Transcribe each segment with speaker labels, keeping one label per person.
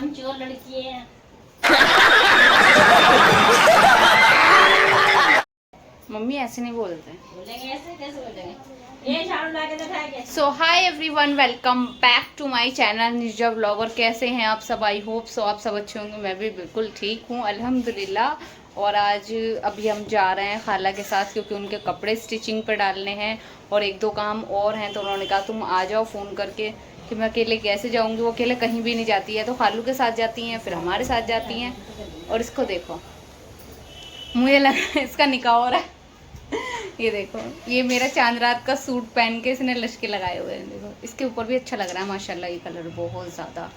Speaker 1: कामचोर लड़की है।
Speaker 2: मम्मी ऐसे नहीं बोलते।
Speaker 1: बोलेंगे ऐसे कैसे बोलेंगे? ये झाड़ू ला के दिखाएंगे।
Speaker 2: So hi everyone, welcome back to my channel Nija vlog. और कैसे हैं आप सब? आई होप सो आप सब अच्छे होंगे। मैं भी बिल्कुल ठीक हूँ अल्हम्दुलिल्लाह। और आज अभी हम जा रहे हैं खाला के साथ, क्योंकि उनके कपड़े स्टिचिंग पे डालने हैं और एक दो काम और हैं। तो उन्होंने कहा तुम आ जाओ फ़ोन करके, कि मैं अकेले कैसे जाऊँगी। वो अकेले कहीं भी नहीं जाती है, तो खालू के साथ जाती हैं, फिर हमारे साथ जाती हैं। और इसको देखो, मुझे लगा इसका निकाह हो रहा है। ये देखो, ये मेरा चांद रात का सूट पहन के इसने लश्के लगाए हुए हैं। देखो, इसके ऊपर भी अच्छा लग रहा है माशाल्लाह। ये कलर बहुत ज़्यादा,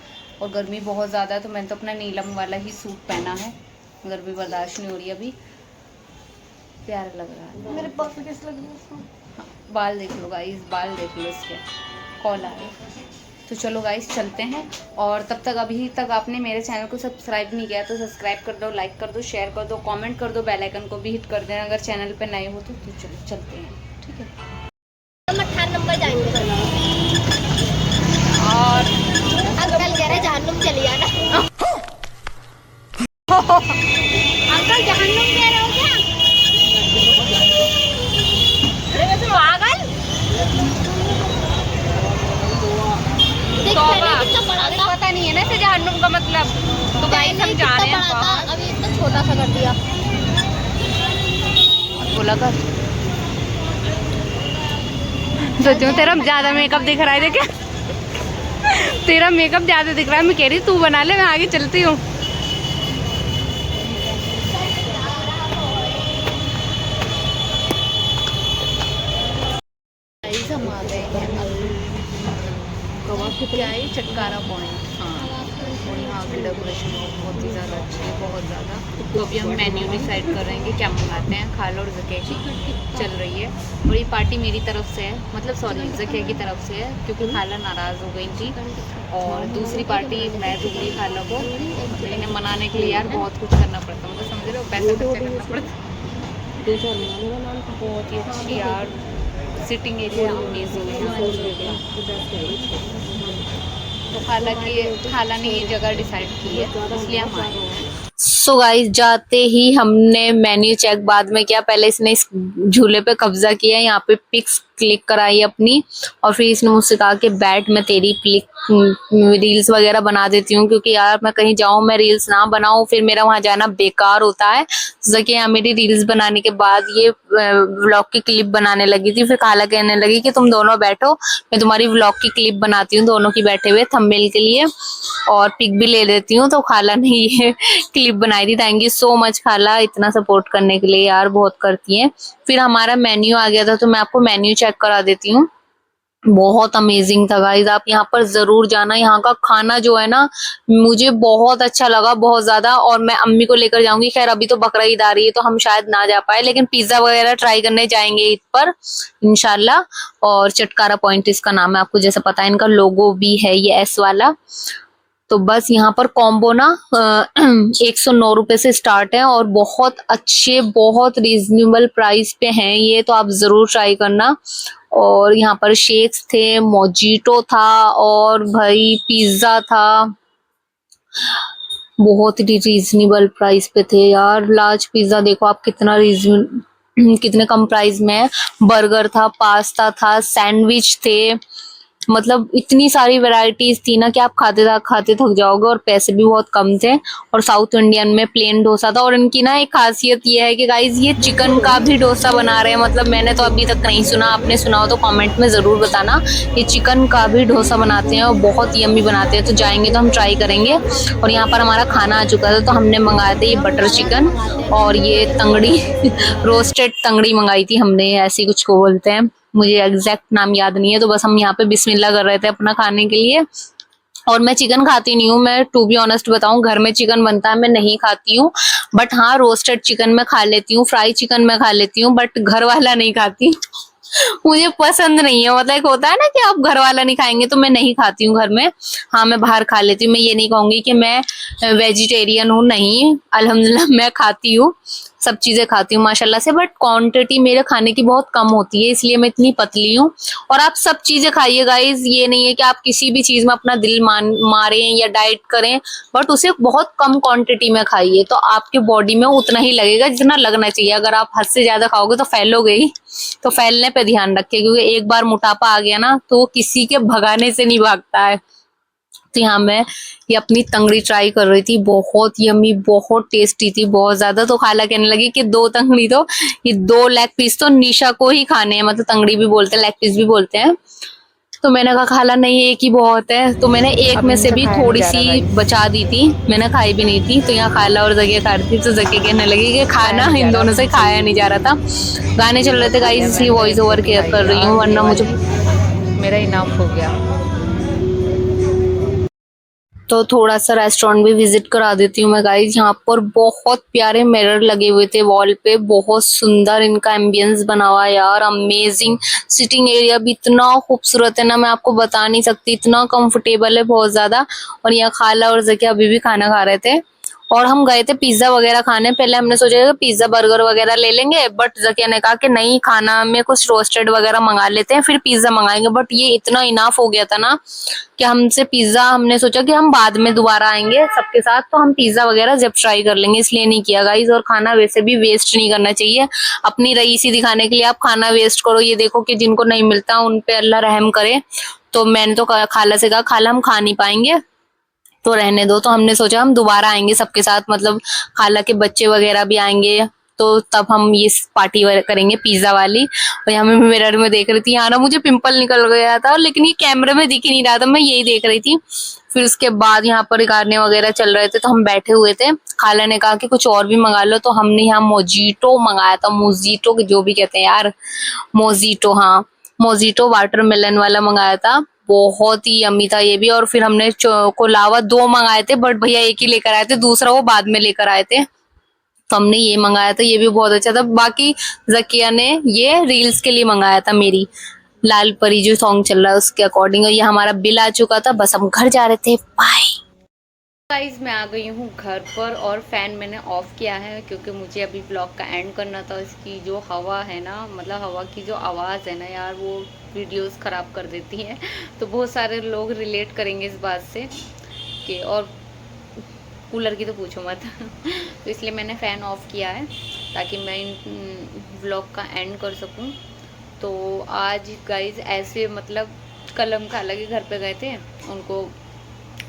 Speaker 2: और गर्मी बहुत ज़्यादा है, तो मैंने तो अपना नीलम वाला ही सूट पहना है। गर्मी बर्दाश्त नहीं हो रही अभी। प्यारा लग रहा है।
Speaker 3: मेरे पास कैसे लग रहा है?
Speaker 2: हाँ, बाल देख लो गाइस, बाल देख लो इसके, कॉल आ रहा है। तो चलो गाइस चलते हैं। और तब तक अभी तक आपने मेरे चैनल को सब्सक्राइब नहीं किया तो सब्सक्राइब कर दो, लाइक कर दो, शेयर कर दो, कमेंट कर दो, बेल आइकन को भी हिट कर देना अगर चैनल पे नए हो तो चलो चलते हैं, ठीक है।
Speaker 3: हम 18 नंबर जाएंगे
Speaker 2: और
Speaker 3: अंकल कह रहे जहन्नुम चली जाना। अंकल जहन्नुम कह रहे हो क्या? अरे वैसे पागल देख पहले कितना बड़ा था।
Speaker 2: पता नहीं है ना इसे जहन्नुम का मतलब। तो गाइस हम जा रहे हैं बाहर।
Speaker 3: अभी इतना छोटा सा कर दिया।
Speaker 2: बोला कर सच में तेरा ज्यादा मेकअप दिख रहा है। देखे तेरा मेकअप ज्यादा दिख रहा है। मैं कह रही तू बना ले, मैं आगे चलती हूँ। हम आ गए हैं क्या है, चटकारा पॉइंट। हाँ, और यहाँ की डेकोरेशन बहुत ही ज़्यादा अच्छी है, बहुत ज़्यादा। तो अभी हम मेन्यू डिसाइड कर रहे हैं कि क्या मंगाते हैं। खाला और ज़किया की चल रही है, और ये पार्टी मेरी तरफ से है, मतलब सॉरी ज़किया की तरफ से है, क्योंकि खाला नाराज़ हो गई थी। और दूसरी पार्टी मैं दूंगी खाला को। इन्हें मनाने के लिए यार बहुत कुछ करना पड़ता है, मतलब समझ रहे हो, पैसा खर्चा करना पड़ता है। बहुत ही अच्छी यार, सिटिंग एरिया अमेजिंग है। तो खाला ने ये जगह डिसाइड की है, इसलिए हम आए हैं। सो गाइस, जाते ही हमने मेन्यू चेक बाद में किया। पहले इसने इस झूले पे कब्जा किया, यहाँ पे पिक्स क्लिक कराई अपनी, और फिर इसने मुझसे कहा कि बैठ, मैं तेरी रील्स वगैरह बना देती हूँ, क्योंकि यार मैं कहीं जाऊँ मैं रील्स ना बनाऊँ फिर मेरा वहां जाना बेकार होता है। जैसे यहाँ मेरी रील्स बनाने के बाद ये व्लॉग की क्लिप बनाने लगी थी। फिर खाला कहने लगी कि तुम दोनों बैठो, मैं तुम्हारी व्लॉग की क्लिप बनाती हूँ दोनों की बैठे हुए थंबनेल के लिए, और पिक भी ले लेती हूँ। तो खाला ने ये क्लिप बनाई थी। थैंक यू सो मच खाला, इतना सपोर्ट करने के लिए यार, बहुत करती हैं। फिर हमारा मेन्यू आ गया था, तो मैं आपको मेन्यू चेक करा देती हूँ। बहुत अमेजिंग था गाइस, आप यहाँ पर जरूर जाना। यहाँ का खाना जो है ना, मुझे बहुत अच्छा लगा, बहुत ज्यादा। और मैं अम्मी को लेकर जाऊंगी। खैर अभी तो बकरा ईद आ रही है तो हम शायद ना जा पाए, लेकिन पिज्जा वगैरह ट्राई करने जाएंगे ईद पर इंशाल्लाह। और चटकारा पॉइंट इसका नाम है, आपको जैसे पता है, इनका लोगो भी है ये एस वाला। तो बस यहाँ पर कॉम्बो ना 109 रुपए से स्टार्ट है, और बहुत अच्छे, बहुत रीजनेबल प्राइस पे हैं ये, तो आप जरूर ट्राई करना। और यहाँ पर शेक्स थे, मोजिटो था, और भाई पिज्जा था। बहुत ही रीजनेबल प्राइस पे थे यार। लार्ज पिज्जा देखो आप, कितना कितने कम प्राइस में है। बर्गर था, पास्ता था, सैंडविच थे, मतलब इतनी सारी वैरायटीज थी ना कि आप खाते थक जाओगे, और पैसे भी बहुत कम थे। और साउथ इंडियन में प्लेन डोसा था। और इनकी ना एक खासियत ये है कि गाइज ये चिकन का भी डोसा बना रहे हैं, मतलब मैंने तो अभी तक नहीं सुना, आपने सुना हो तो कमेंट में जरूर बताना। ये चिकन का भी डोसा बनाते हैं और बहुत यम्मी बनाते हैं, तो जाएंगे तो हम ट्राई करेंगे। और यहाँ पर हमारा खाना आ चुका था, तो हमने मंगाए थे ये बटर चिकन और ये तंगड़ी रोस्टेड तंगड़ी मंगाई थी हमने, ऐसी कुछ को बोलते हैं, मुझे एग्जैक्ट नाम याद नहीं है। तो बस हम यहाँ पे बिस्मिल्लाह कर रहे थे अपना खाने के लिए। और मैं चिकन खाती नहीं हूँ, मैं टू बी ऑनेस्ट बताऊं, घर में चिकन बनता है मैं नहीं खाती हूँ, बट हाँ रोस्टेड चिकन में खा लेती हूँ, फ्राई चिकन में खा लेती हूँ, बट घर वाला नहीं खाती। मुझे पसंद नहीं है, मतलब एक होता है ना कि आप घर वाला नहीं खाएंगे, तो मैं नहीं खाती हूँ घर में। हाँ मैं बाहर खा लेती हूँ, मैं ये नहीं कहूंगी कि मैं वेजिटेरियन हूँ, नहीं, अल्हम्दुलिल्लाह मैं खाती हूँ, सब चीजें खाती हूँ माशाल्लाह से, बट क्वांटिटी मेरे खाने की बहुत कम होती है, इसलिए मैं इतनी पतली हूँ। और आप सब चीजें खाइए गाइज, ये नहीं है कि आप किसी भी चीज में अपना दिल मारें या डाइट करें, बट उसे बहुत कम क्वांटिटी में खाइए, तो आपके बॉडी में उतना ही लगेगा जितना लगना चाहिए। अगर आप हद से ज्यादा खाओगे तो फैलोगे ही, तो फैलने पे ध्यान रखिए, क्योंकि एक बार मोटापा आ गया ना तो किसी के भगाने से नहीं भागता है। तो यहाँ मैं ये अपनी तंगड़ी ट्राई कर रही थी, बहुत यम्मी, बहुत टेस्टी थी, बहुत ज्यादा। तो खाला कहने लगी कि 2 तंगड़ी तो, ये 2 लेग पीस तो निशा को ही खाने हैं, मतलब तंगड़ी भी बोलते हैं, लेग पीस भी बोलते हैं। तो मैंने कहा खाला नहीं, एक ही बहुत है। तो मैंने एक में से भी थोड़ी सी बचा दी थी, मैंने खाई भी नहीं थी। तो यहाँ खाला और जकिया खा रही थी, तो जकिया कहने लगी कि खाना इन दोनों से खाया नहीं जा रहा था। गाने चल रहे थे गाइस, इसलिए वॉइस ओवर केयर कर रही हूँ, वरना मुझे
Speaker 4: मेरा इनाफ हो गया।
Speaker 2: तो थोड़ा सा रेस्टोरेंट भी विजिट करा देती हूँ मैं गाइस। यहाँ पर बहुत प्यारे मिरर लगे हुए थे वॉल पे, बहुत सुंदर इनका एम्बियंस बना हुआ है यार, अमेजिंग। सिटिंग एरिया भी इतना खूबसूरत है ना, मैं आपको बता नहीं सकती, इतना कंफर्टेबल है बहुत ज्यादा। और यहाँ खाला और जकिया अभी भी खाना खा रहे थे, और हम गए थे पिज्जा वगैरह खाने। पहले हमने सोचा कि पिज्जा बर्गर वगैरह ले लेंगे, बट जकिया ने कहा कि नहीं, खाना में कुछ रोस्टेड वगैरह मंगा लेते हैं, फिर पिज्जा मंगाएंगे। बट ये इतना इनाफ हो गया था ना कि हमने सोचा कि हम बाद में दोबारा आएंगे सबके साथ, तो हम पिज्जा वगैरह जब ट्राई कर लेंगे, इसलिए नहीं किया गाइस। और खाना वैसे भी वेस्ट नहीं करना चाहिए, अपनी रईसी दिखाने के लिए आप खाना वेस्ट करो, ये देखो कि जिनको नहीं मिलता उन पे अल्लाह रहम करे। तो मैंने तो खाला से कहा खाला हम खा नहीं पाएंगे तो रहने दो। तो हमने सोचा हम दोबारा आएंगे सबके साथ, मतलब खाला के बच्चे वगैरह भी आएंगे, तो तब हम ये पार्टी करेंगे पिज्जा वाली। और यहाँ मैं मिरर में देख रही थी, यहाँ ना मुझे पिंपल निकल गया था, लेकिन ये कैमरे में दिख ही नहीं रहा था, मैं यही देख रही थी। फिर उसके बाद यहाँ पर गाने वगैरह चल रहे थे, तो हम बैठे हुए थे। खाला ने कहा कि कुछ और भी मंगा लो, तो हमने यहाँ मोजीटो मंगाया था, मोजीटो जो भी कहते हैं यार, मोजीटो, हाँ मोजीटो वाटरमेलन वाला मंगाया था, बहुत ही यम्मी था ये भी। और फिर हमने कोलावा 2 मंगाए थे, बट भैया एक ही लेकर आए थे, दूसरा वो बाद में लेकर आए थे, तो हमने ये मंगाया था, ये भी बहुत अच्छा था। बाकी जकिया ने ये रील्स के लिए मंगाया था, मेरी लाल परी जो सॉन्ग चल रहा है उसके अकॉर्डिंग। और ये हमारा बिल आ चुका था, बस हम घर जा रहे थे, बाय।
Speaker 4: गाइस मैं आ गई हूँ घर पर, और फ़ैन मैंने ऑफ़ किया है क्योंकि मुझे अभी ब्लॉग का एंड करना था। इसकी जो हवा है ना, मतलब हवा की जो आवाज़ है ना यार, वो वीडियोस ख़राब कर देती है। तो बहुत सारे लोग रिलेट करेंगे इस बात से कि, और कूलर की तो पूछो मत। तो इसलिए मैंने फ़ैन ऑफ़ किया है ताकि मैं इन ब्लॉग का एंड कर सकूँ। तो आज गाइस ऐसे, मतलब कल हम खाला के घर पे गए थे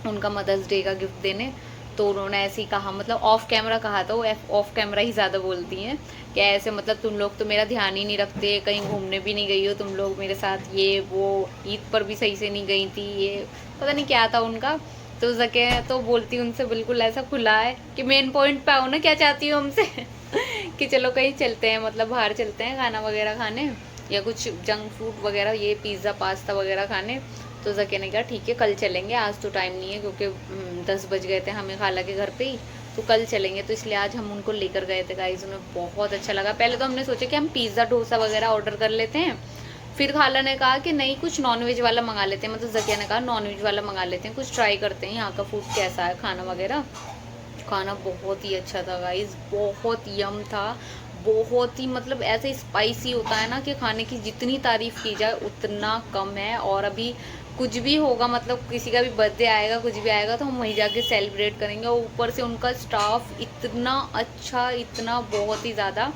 Speaker 4: उनका मदर्स डे का गिफ्ट देने, तो उन्होंने ऐसे ही कहा, मतलब ऑफ कैमरा कहा था, वो ऑफ कैमरा ही ज़्यादा बोलती हैं कि ऐसे, मतलब तुम लोग तो मेरा ध्यान ही नहीं रखते, कहीं घूमने भी नहीं गई हो तुम लोग मेरे साथ, ये वो ईद पर भी सही से नहीं गई थी, ये पता नहीं क्या था उनका। तो जके तो बोलती उनसे बिल्कुल ऐसा खुला है कि मेन पॉइंट पे आओ ना, क्या चाहती हो हमसे कि चलो कहीं चलते हैं, मतलब बाहर चलते हैं खाना वगैरह खाने, या कुछ जंक फूड वगैरह, ये पिज़्ज़ा पास्ता वगैरह खाने। तो जके ने कहा ठीक है कल चलेंगे, आज तो टाइम नहीं है क्योंकि 10 बज गए थे हमें खाला के घर पे ही, तो कल चलेंगे। तो इसलिए आज हम उनको लेकर गए थे गाइस, उन्हें बहुत अच्छा लगा। पहले तो हमने सोचा कि हम पिज़्ज़ा डोसा वगैरह ऑर्डर कर लेते हैं, फिर खाला ने कहा कि नहीं कुछ नॉनवेज वाला मंगा लेते हैं, मतलब जकिया ने कहा नॉनवेज वाला मंगा लेते हैं, कुछ ट्राई करते हैं यहाँ का फूड कैसा है, खाना वगैरह। खाना बहुत ही अच्छा था गाइस, बहुत यम था, बहुत ही, मतलब ऐसे स्पाइसी होता है ना कि खाने की जितनी तारीफ़ की जाए उतना कम है। और अभी कुछ भी होगा, मतलब किसी का भी बर्थडे आएगा, कुछ भी आएगा, तो हम वहीं जाके सेलिब्रेट करेंगे। और ऊपर से उनका स्टाफ इतना अच्छा, इतना बहुत ही ज़्यादा।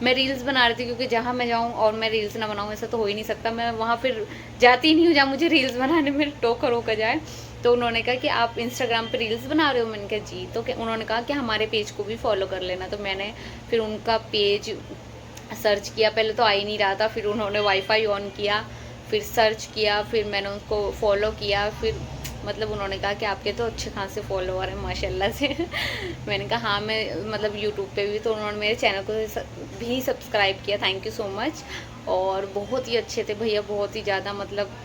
Speaker 4: मैं रील्स बना रही थी क्योंकि जहाँ मैं जाऊँ और मैं रील्स ना बनाऊँ ऐसा तो हो ही नहीं सकता, मैं वहाँ फिर जाती ही नहीं हूँ जहाँ मुझे रील्स बनाने में टोकर होकर जाए। तो उन्होंने कहा कि आप इंस्टाग्राम पे रील्स बना रहे हो, मैंने कहा जी। तो उन्होंने कहा कि हमारे पेज को भी फॉलो कर लेना। तो मैंने फिर उनका पेज सर्च किया, पहले तो आ ही नहीं रहा था, फिर उन्होंने वाईफाई ऑन किया, फिर सर्च किया, फिर मैंने उनको फॉलो किया, फिर मतलब उन्होंने कहा कि आपके तो अच्छे खासे फॉलोअर हैं माशाल्लाह से। मैंने कहा हाँ मैं मतलब यूट्यूब पे भी, तो उन्होंने मेरे चैनल को भी सब्सक्राइब किया, थैंक यू सो मच। और बहुत ही अच्छे थे भैया, बहुत ही ज़्यादा, मतलब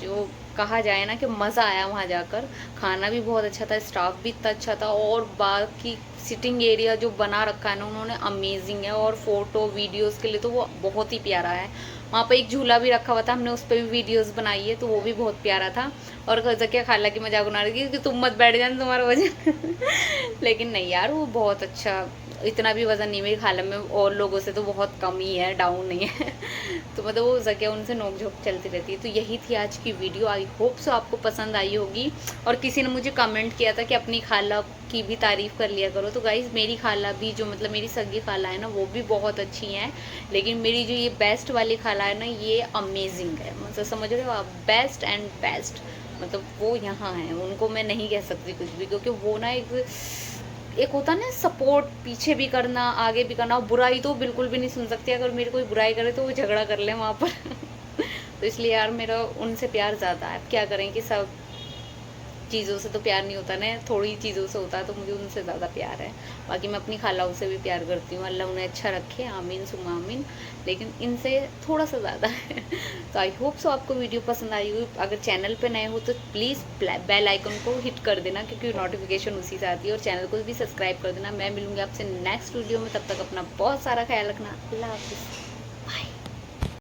Speaker 4: जो कहा जाए ना कि मज़ा आया वहाँ जाकर। खाना भी बहुत अच्छा था, स्टाफ भी इतना अच्छा था, और बाकी सिटिंग एरिया जो बना रखा है ना उन्होंने, अमेजिंग है। और फोटो वीडियोस के लिए तो वो बहुत ही प्यारा है। वहाँ पे एक झूला भी रखा हुआ था, हमने उस पर भी वीडियोस बनाई है, तो वो भी बहुत प्यारा था। और जकिया खाला की मजाक बना रही थी कि तुम मत बैठ जाना, तुम्हारा वजन लेकिन नहीं यार, वो बहुत अच्छा, इतना भी वजन नहीं, मेरी खाला में और लोगों से तो बहुत कम ही है, डाउन नहीं है तो मतलब वो जकिया उनसे नोक झोंक चलती रहती है। तो यही थी आज की वीडियो, आई होप सो आपको पसंद आई होगी। और किसी ने मुझे कमेंट किया था कि अपनी खाला की भी तारीफ़ कर लिया करो। तो गाइज़ मेरी खाला भी, जो मतलब मेरी सगी खाला है ना, वो भी बहुत अच्छी हैं, लेकिन मेरी जो ये बेस्ट वाली खाला है ना, ये अमेजिंग है। मतलब समझ रहे हो आप, बेस्ट एंड बेस्ट, मतलब वो यहाँ है, उनको मैं नहीं कह सकती कुछ भी, क्योंकि वो ना एक होता है ना सपोर्ट, पीछे भी करना आगे भी करना। बुराई तो बिल्कुल भी नहीं सुन सकती, अगर मेरी कोई बुराई करे तो वो झगड़ा कर ले वहाँ पर तो इसलिए यार मेरा उनसे प्यार ज़्यादा है। अब क्या करें कि सब चीज़ों से तो प्यार नहीं होता ना, थोड़ी चीज़ों से होता है, तो मुझे उनसे ज़्यादा प्यार है। बाकी मैं अपनी खालाओं से भी प्यार करती हूँ, अल्लाह उन्हें अच्छा रखे, आमीन सुम्मा आमीन, लेकिन इनसे थोड़ा सा ज़्यादा है तो आई होप सो आपको वीडियो पसंद आई हुई। अगर चैनल पे नए हो तो प्लीज़ बेल आइकन को हिट कर देना, क्योंकि नोटिफिकेशन उसी से आती है। और चैनल को भी सब्सक्राइब कर देना। मैं मिलूँगी आपसे नेक्स्ट वीडियो में, तब तक अपना बहुत सारा ख्याल रखना। अल्लाह हाफिज़।